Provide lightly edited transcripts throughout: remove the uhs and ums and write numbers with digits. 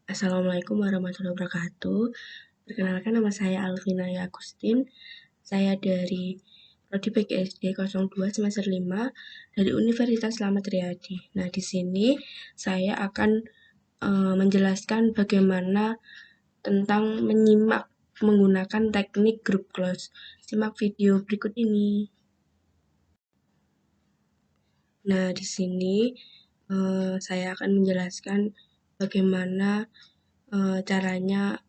Assalamualaikum warahmatullahi wabarakatuh. Perkenalkan, nama saya Alvina Agustin. Saya dari Prodi PGSD 02 semester 5 dari Universitas Slamet Riyadi. Nah, di sini saya akan menjelaskan bagaimana tentang menyimak menggunakan teknik group close. Simak video berikut ini. Nah, di sini saya akan menjelaskan bagaimana caranya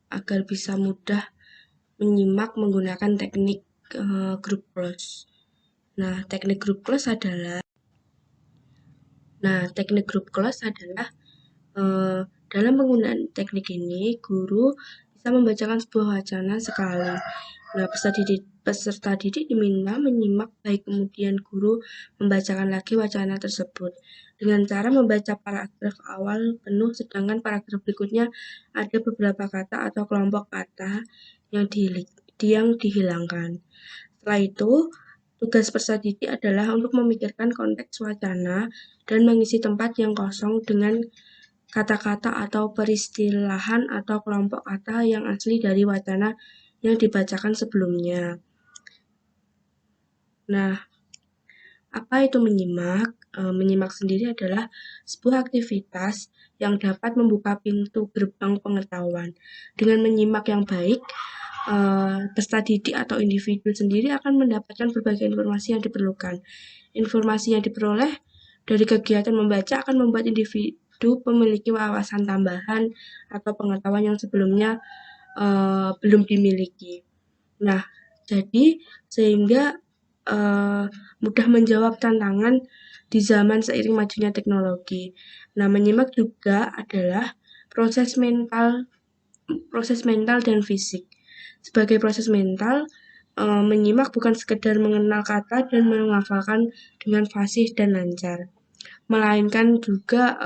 agar bisa mudah menyimak menggunakan teknik group close. Nah, teknik group close adalah dalam penggunaan teknik ini, guru bisa membacakan sebuah wacana sekali. Nah, peserta didik diminta menyimak, baik kemudian guru membacakan lagi wacana tersebut dengan cara membaca paragraf awal penuh, sedangkan paragraf berikutnya ada beberapa kata atau kelompok kata yang dihilangkan. Setelah itu, tugas peserta didik adalah untuk memikirkan konteks wacana dan mengisi tempat yang kosong dengan kata-kata atau peristilahan atau kelompok kata yang asli dari wacana yang dibacakan sebelumnya. Nah, apa itu menyimak? Menyimak sendiri adalah sebuah aktivitas yang dapat membuka pintu gerbang pengetahuan. Dengan menyimak yang baik, peserta didik atau individu sendiri akan mendapatkan berbagai informasi yang diperlukan. Informasi yang diperoleh dari kegiatan membaca akan membuat individu memiliki wawasan tambahan atau pengetahuan yang sebelumnya belum dimiliki. Nah, jadi sehingga mudah menjawab tantangan di zaman seiring majunya teknologi. Nah, menyimak juga adalah proses mental dan fisik. Sebagai proses mental, menyimak bukan sekedar mengenal kata dan menghafalkan dengan fasih dan lancar, melainkan juga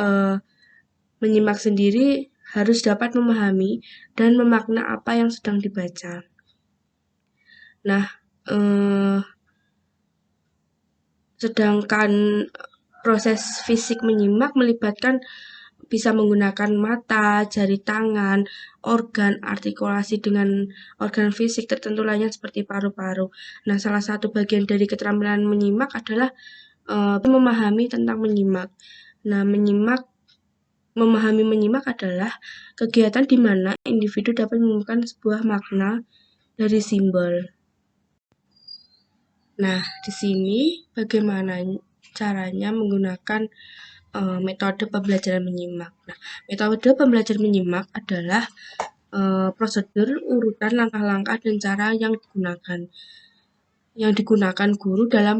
menyimak sendiri harus dapat memahami dan memakna apa yang sedang dibaca. Nah, sedangkan proses fisik menyimak melibatkan bisa menggunakan mata, jari tangan, organ, artikulasi dengan organ fisik tertentu lainnya seperti paru-paru. Nah, salah satu bagian dari keterampilan menyimak adalah memahami tentang menyimak. Nah, memahami menyimak adalah kegiatan di mana individu dapat menemukan sebuah makna dari simbol. Nah, di sini bagaimana caranya menggunakan metode pembelajaran menyimak. Nah, metode pembelajaran menyimak adalah prosedur, urutan, langkah-langkah, dan cara yang digunakan guru dalam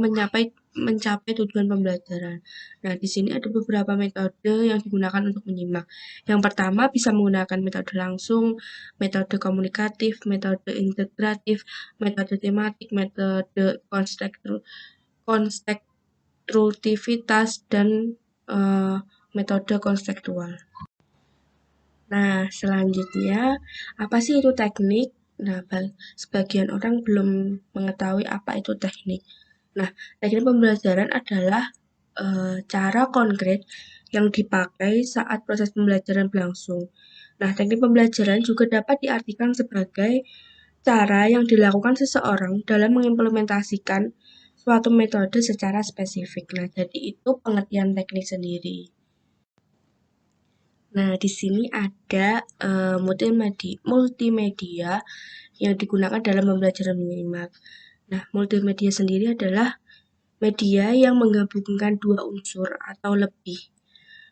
mencapai tujuan pembelajaran. Nah, di sini ada beberapa metode yang digunakan untuk menyimak. Yang pertama bisa menggunakan metode langsung, metode komunikatif, metode integratif, metode tematik, metode konstruktivitas, dan metode konseptual. Nah, selanjutnya, apa sih itu teknik? Nah, sebagian orang belum mengetahui apa itu teknik. Nah, teknik pembelajaran adalah cara konkret yang dipakai saat proses pembelajaran berlangsung. Nah, teknik pembelajaran juga dapat diartikan sebagai cara yang dilakukan seseorang dalam mengimplementasikan suatu metode secara spesifik. Nah, jadi itu pengertian teknik sendiri. Nah, di sini ada multimedia yang digunakan dalam pembelajaran menyimak. Nah, multimedia sendiri adalah media yang menggabungkan dua unsur atau lebih.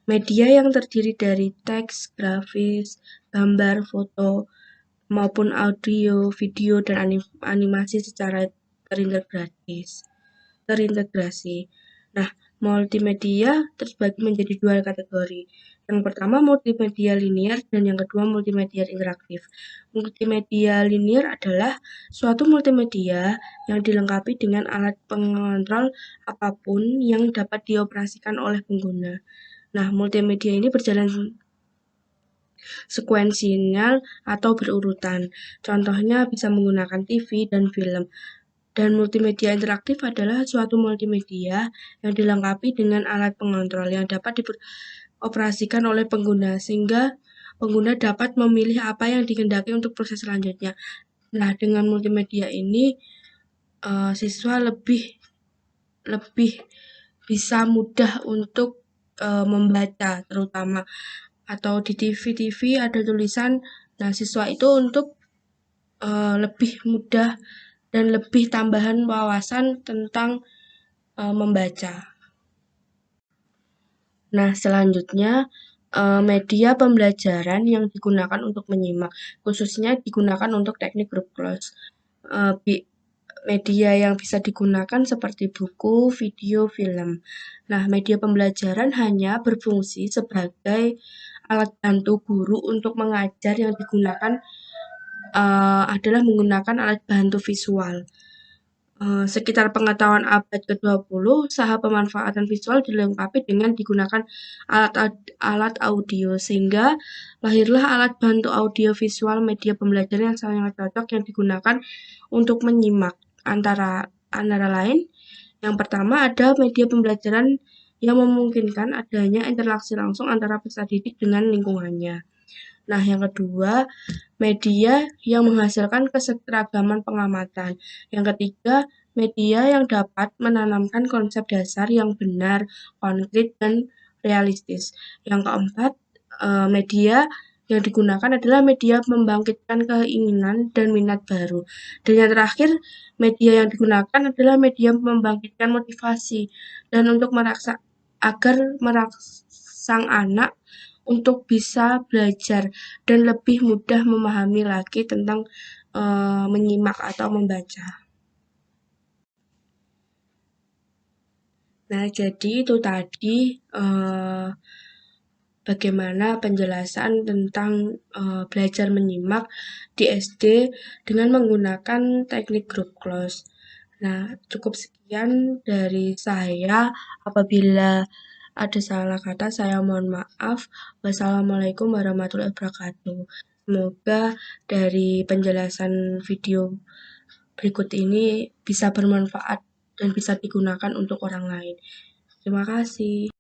Media yang terdiri dari teks, grafis, gambar, foto, maupun audio, video, dan animasi secara terintegrasi. Nah, multimedia terbagi menjadi dua kategori. Yang pertama multimedia linear dan yang kedua multimedia interaktif. Multimedia linear adalah suatu multimedia yang dilengkapi dengan alat pengontrol apapun yang dapat dioperasikan oleh pengguna. Nah, multimedia ini berjalan sekuensial atau berurutan. Contohnya bisa menggunakan TV dan film. Dan multimedia interaktif adalah suatu multimedia yang dilengkapi dengan alat pengontrol yang dapat dioperasikan oleh pengguna sehingga pengguna dapat memilih apa yang dikehendaki untuk proses selanjutnya. Nah, dengan multimedia ini siswa lebih bisa mudah untuk membaca, terutama atau di TV ada tulisan. Nah, siswa itu untuk lebih mudah dan lebih tambahan wawasan tentang membaca. Nah, selanjutnya media pembelajaran yang digunakan untuk menyimak, khususnya digunakan untuk teknik group class. Media yang bisa digunakan seperti buku, video, film. Nah, media pembelajaran hanya berfungsi sebagai alat bantu guru untuk mengajar. Yang digunakan adalah menggunakan alat bantu visual. Sekitar pengetahuan abad ke-20, usaha pemanfaatan visual dilengkapi dengan digunakan alat audio, sehingga lahirlah alat bantu audio visual media pembelajaran yang sangat cocok yang digunakan untuk menyimak. Antara lain, yang pertama ada media pembelajaran yang memungkinkan adanya interaksi langsung antara peserta didik dengan lingkungannya. Nah, yang kedua, media yang menghasilkan keseragaman pengamatan. Yang ketiga, media yang dapat menanamkan konsep dasar yang benar, konkret, dan realistis. Yang keempat, media yang digunakan adalah media membangkitkan keinginan dan minat baru. Dan yang terakhir, media yang digunakan adalah media membangkitkan motivasi dan untuk agar merangsang anak untuk bisa belajar dan lebih mudah memahami lagi tentang menyimak atau membaca. Nah, jadi itu tadi bagaimana penjelasan tentang belajar menyimak di SD dengan menggunakan teknik group class. Nah, cukup sekian dari saya. Apabila ada salah kata, saya mohon maaf. Wassalamualaikum warahmatullahi wabarakatuh. Semoga dari penjelasan video berikut ini bisa bermanfaat dan bisa digunakan untuk orang lain. Terima kasih.